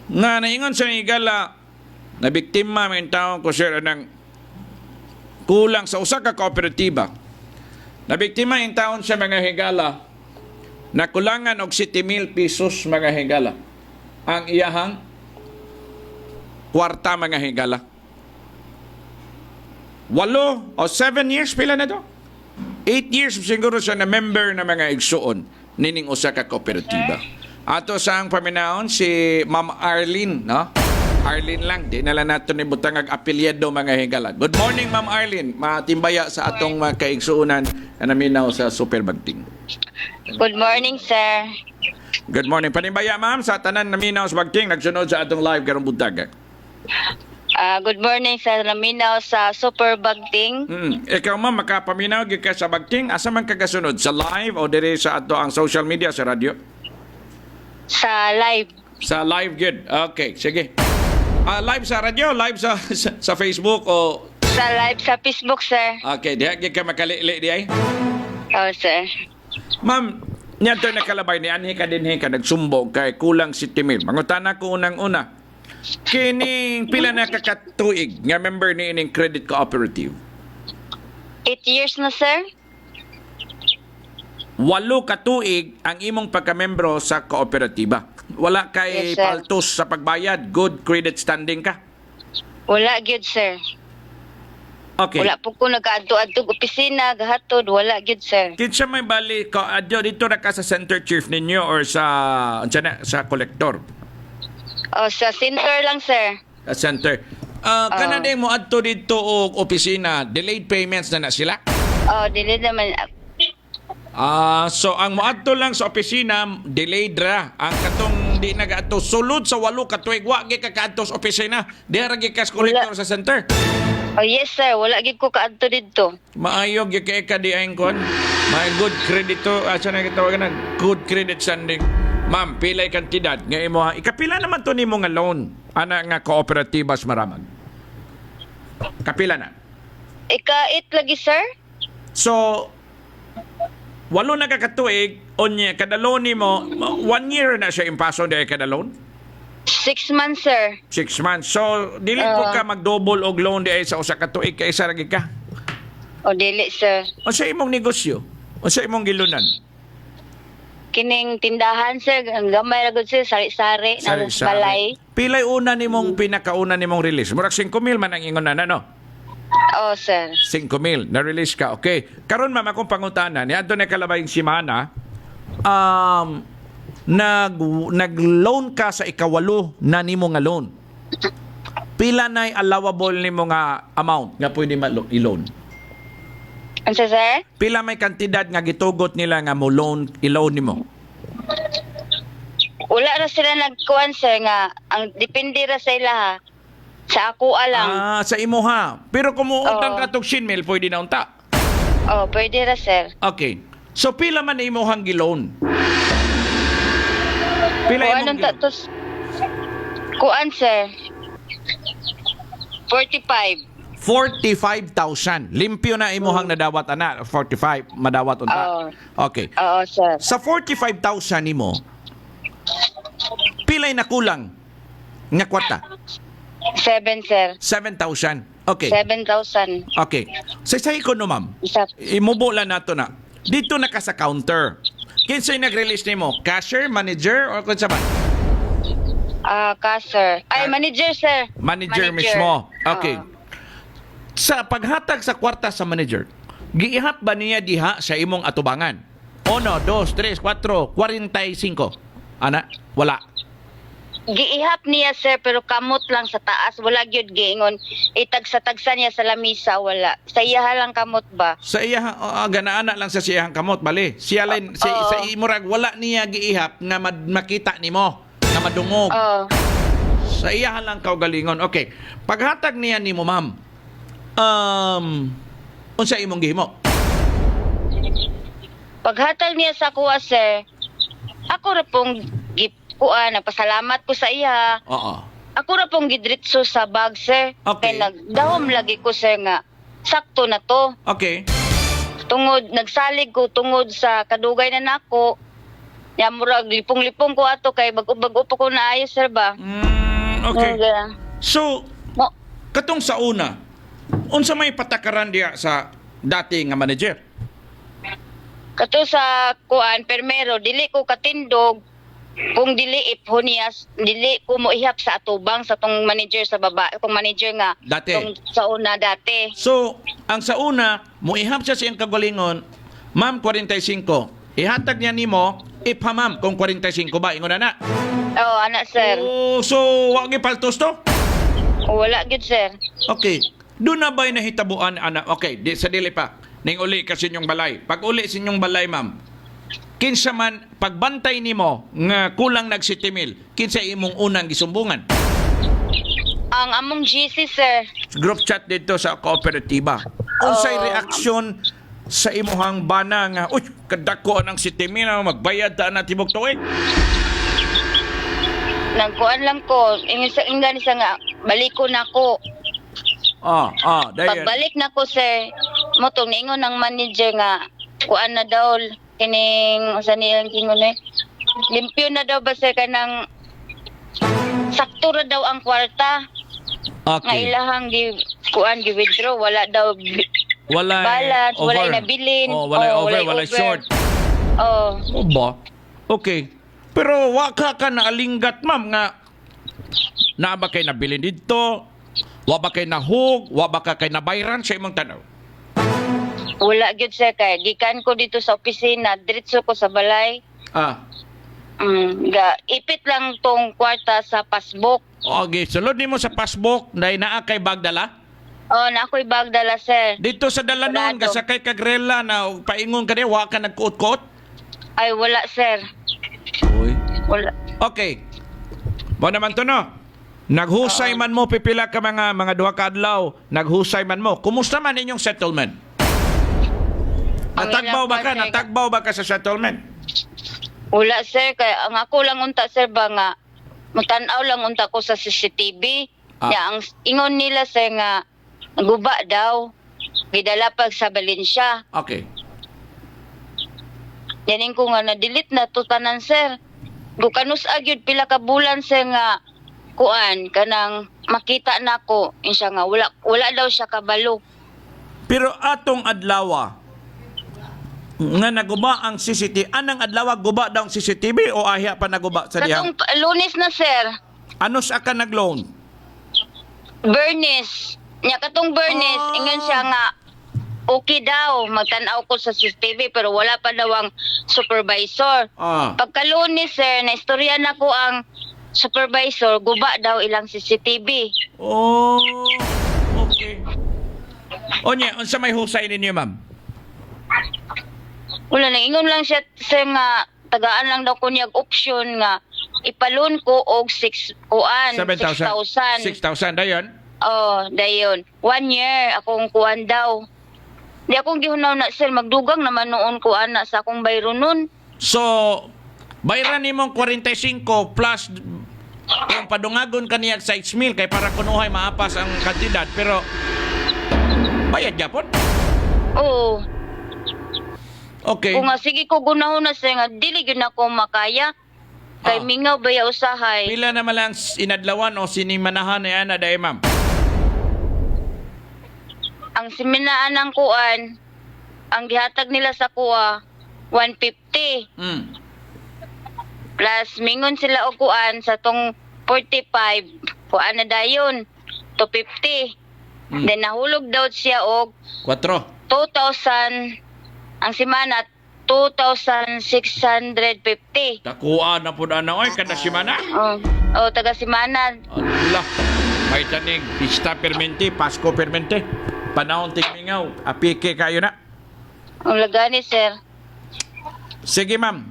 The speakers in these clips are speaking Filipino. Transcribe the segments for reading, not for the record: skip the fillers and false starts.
Nga naingon sa higala na biktima may taong ko sir ng kulang sa usa ka kooperatiba. Na biktima yung taon sa mga higala na kulangan og 7,000 pesos mga higala. Ang iyahang kwarta mga higala. 8 o 7 years pila na to? 8 years siguro siya na member na mga igsuon nining usa ka kooperatiba. Ato sa ang paminaon si Ma'am Arlene, no? Arlene lang, di nala nato ni butang ag-apelyido mga higala. Good morning Ma'am Arlene, matimbaya sa atong mga kaigsuonan na naminaw sa Superbagting. Good morning, sir. Good morning. Panimbaya ma'am sa tanan naminaw sa Bagting, nagsunod sa atong live karong buntaga. Good morning sa naminaw sa Super Bagting. Ikaw ma'am, makapaminaw gyud ka sa Bagting, asa man ka kasunod sa live o diri sa ato ang social media sa radyo? Sa live. Sa live good. Okay, sige. Live sa radyo, live sa Facebook o Sa live sa Facebook, sir. okay, diha gyud ka makalili di ay. Oh, sir. Ma'am, niadto na kalabay ni anhi ka dinhi ka nagsumbong kay kulang 7,000. Mangutana ko unang-una. Kining pila na kakatuig nga member ni ining credit cooperative? 8 years na, sir? 8 katuig ang imong pagkamembro sa kooperatiba. Wala kay Yes, sir. paltos sa pagbayad, good credit standing ka. Wala gyud, sir. Okay. Wala po ko nag-adto-adto opisina, gahatod, wala gyud, sir. Kinsa may bali ko adyo dito na ka sa center chief ninyo or sa unsa na sa collector? Oh, sa center lang, sir. Sa center. Kana din mo adto dito og opisina, delayed payments na sila? Oh, dili naman. So ang moadto lang sa opisina, delayed ra. Ang katong di nagaadto sulod sa 8 katuig wa gyud ka kaadto sa opisina. Di ra gyud ka sa collector sa center. Oh, yes, sir. Wala gyud ko kaadto dito. Maayog gyud kay ka di ayon kon. May good credit to, asa na gitawagan na good credit standing. Ma'am, pilay kantidad nga imo ha. Ikapila naman to nimo nga loan ana nga kooperatibas maramag. Kapila na. Ika-8 lagi, sir? So 8 na kakatuig onya kada loan nimo 1 year na siya impaso di kada loan. 6 months, sir. 6 months. So dili po ka mag-double og loan di sa usa ka tuig kay isa ra gyud ka. O, dili, sir. Unsa imong negosyo? Unsa imong gilunan? Kining tindahan, sir. Ang gamay ra gud, sir. Sari-sari. Ng balay. Pilay una nimong pinakauna nimong release. Murag 5,000 man ang ingon na no? Oh, sir. 5,000 na release ka. Okay. Karon ma'am akong pangutana ni adto na kalabayng simana nag-loan ka sa ikawalo na nimo nga loan. Pila nay allowable nimo nga amount nga pwede i-loan? Ano, sir? Pila may kantidad nga gitugot nila nga mo loan i-loan nimo? Wala na sila nagkuhan, sir, nga ang depende ra sa ila, ha. Sa ako alang. Sa imo ha. Pero kung muutang Oo. ka tog shinmil, pwede na unta. Oh, pwede ra, sir. Okay. So pila man imo hang giloan? Pila Kuan imong ang tatos. Kuan, sir. 45. 45,000. Limpyo na imuhang nadawat ana. 45 madawat unta. Oo. Okay. Oo, sir. Sa 45,000 nimo, pilay na kulang nga kwarta? 7, sir. 7,000. Okay. 7,000. Okay. Sa ko no ma'am. Isa. Imubo lang nato na. Dito na ka sa counter. Kinsay nag-release nimo? Cashier, manager, or kung sa ba? Ka, sir. Ay, manager, sir. Manager mismo. Okay. Sa paghatag sa kwarta sa manager, giihap ba niya diha sa imong atubangan? 1, 2, 3, 4, 45. Ana? Wala. Giihap niya, sir, pero kamot lang sa taas. Wala gyud giingon. Itagsa-tagsa niya sa lamisa, wala. Sa iya lang kamot ba? Sa iya ganaana lang sa siyang kamot bali. Siya lain sa imurag wala niya giihap nga makita nimo nga madungog. Oh. Sa iya lang kaugalingon. Okay. Paghatag niya nimo, ma'am. Unsa imong gihimo? Paghatag niya sa kuha, sir, ako ra pong kuan, nagpasalamat ko sa iya. Oo. Ako ra pong gidritso sa bag, sir. Okay. Kaya nagdahom lagi ko, sir, nga sakto na to. Okay. Tungod, nagsalig ko tungod sa kadugay na nako. Ya murag lipong-lipong ko ato kay bago-bago pa ko naayos sir ba. Okay. Nga. So, Mo, katong sa una, unsa may patakaran diya sa dati nga manager? kato sa kuan permero dili ko katindog kung dili iphunias dili ko mo ihap sa atubang sa tong manager sa baba tong manager nga Dati. tong sa una dati. So, ang sa una, muihap siya siyang kagalingon, ma'am, 45. Ihatag niya nimo, ipha ma'am, kung 45 ba, ingon na. Oh, anak sir. Oh, so, wag paltos to? Wala gid sir. Okay. Doon na ba'y nahitabuan, ana? Okay, sa dili pa. Ning uli kasi inyong balay. Pag uli sa inyong balay, ma'am, kinsa man, pagbantay nimo nga kulang nagsitimil, kinsa imong unang gisumbungan? Ang among GC sir. Group chat dito sa kooperatiba. Unsay reaksyon sa imuhang bana nga, uy, kadako ang sitimil na magbayad ta na tibok tuig. Nagkuan lang ko, ingin sa inggan sa nga baliko na ko. Dayon. Pagbalik na ko sir, mo tong ningon ng manager nga kuan na daw kining sa niyang kingon limpyo na daw ba sir kanang sakto ra daw ang kwarta nga Okay. ilahang kuan gi withdraw wala daw Wala balance, walay nabilin. Wala Oh, over, walay wala over. short. oh O ba? Okay. Pero wa ka naalinggat, ma'am, nga na ba kay nabili dito? Wa ba kay nahug? Wa ba ka kay nabayran sa imong tanaw? wala gyud sir kay gikan ko dito sa opisina diretso ko sa balay ga ipit lang tong kwarta sa passbook. Okay, sulod nimo sa passbook, dahil naa kay bagdala? Oh, na ako'y bag dala sir. Dito sa dalanon, Sarado. kasakay ka grela na paingon ka niya, wa ka nagkuot-kuot? Ay wala sir. Uy. Wala. Okay. Mo naman to no. Naghusay man mo pipila ka mga duha ka adlaw, naghusay man mo. Kumusta man inyong settlement? Ang Natagbaw ilang ba ka? pa, sir. Natagbaw ba ka sa settlement? Wala sir kay ang ako lang unta sir ba nga mutan-aw lang unta ko sa CCTV. Ya ang ingon nila sir nga guba daw gidala pag sa Valencia. Okay. Yanin ko nga na-delete na to tanan sir. Gukanus agyud pila ka bulan sir nga kuan kanang makita nako insya nga wala daw siya kabalo. Pero atong adlaw nga naguba ang CCTV, anang adlaw guba daw ang CCTV o ahya pa naguba sa diyang? Katong Lunes na sir. Ano sa ka nagloan? Bernice. Nya katong Bernice, Ah. ingon siya nga okay daw magtan-aw ko sa CCTV pero wala pa daw ang supervisor. Pagka-Lunes sir, naistorya na ko ang supervisor, guba daw ilang CCTV. Oh, okay. Onye, unsa may husay ninyo, ma'am? Wala na, ingon lang siya sir nga tagaan lang daw ko niyag option nga ipalun ko og 6,000. 6,000 dayon? Oh, dayon. 1 year akong kuan daw. Di akong gihunaw na sir, magdugang naman noon ko ana sa akong bayro nun. So, bayran nimong 45 plus kung padungagon kaniyag sa 6,000 kay para kunuhay maapas ang kantidad pero bayad gyapon. Oo. Okay. Kung nga sige ko gunahon na sir nga dili gyud na ko makaya. Kay mingaw baya usahay. Pila na malang inadlawan o sinimanahan na yan na dahi, ma'am? Ang siminaan ng kuan, ang gihatag nila sa kuha 150. Plus mingon sila og kuan sa tong 45 kuan na dayon 250. Then nahulog daw siya og 4. 2,000 ang simana 2,650. Takuan na po na oy kada simana. Oh, taga simana. Allah. May tanig pista permente, Pasko permente. Panahon tingmingaw, apike kayo na. Ang lagani sir. Sige, ma'am.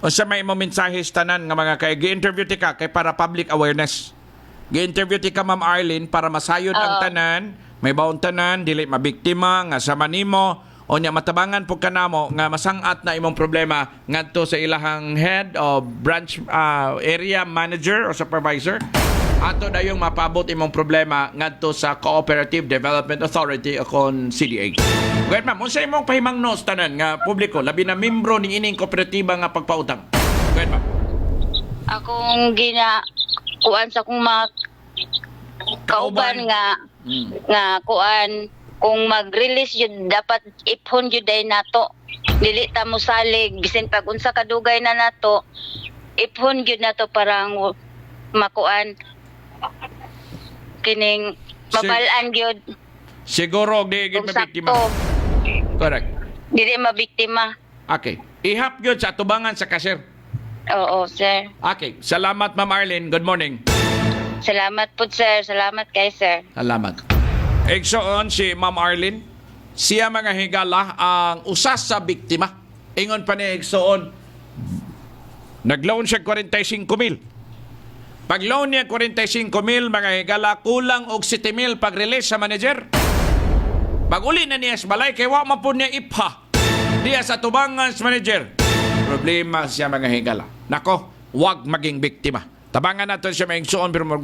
Unsa may mo mensahe tanan nga mga kay gi-interview ti ka kay para public awareness. Gi-interview ti ka, Ma'am Arlene, para masayod ang tanan, may baon tanan, dili mabiktima nga sama nimo o nya matabangan pug kanamo nga masangat na imong problema ngadto sa ilahang head o branch area manager o supervisor. Ato dayong mapabot imong problema ngadto sa Cooperative Development Authority o kon CDA. Wait ma'am, unsay imong pahimangno sa tanan nga publiko labi na membro ning ining kooperatiba nga pagpautang. Wait ma'am. Akong kuan sa akong mga kauban nga kuan kung mag-release yun dapat iphon yun day nato, dili ta mo salig bisin pag unsa kadugay na nato iphon yun nato parang makuan kining mabalaan gyud Siguro di gid kung mabiktima. sakto Correct. dili mabiktima. Okay. Ihap gyud sa atubangan sa cashier. Oo sir, Okay. Salamat Ma'am Arlene. Good morning. salamat po sir, salamat kay sir. Salamat. Igsoon si Ma'am Arlene. Siya mga higala ang usas sa biktima. Ingon pa ni Igsoon. Nag-loan siya 45,000. Pag-loan niya 45,000 mga higala, kulang og 7,000 pag-release sa manager. Pag-uli na niya sa balay, kaya wa man po niya ipha. Diya sa tubangan sa manager. Problema siya mga higala. Nako, wag maging biktima. Tabangan natin siya mga igsoon pero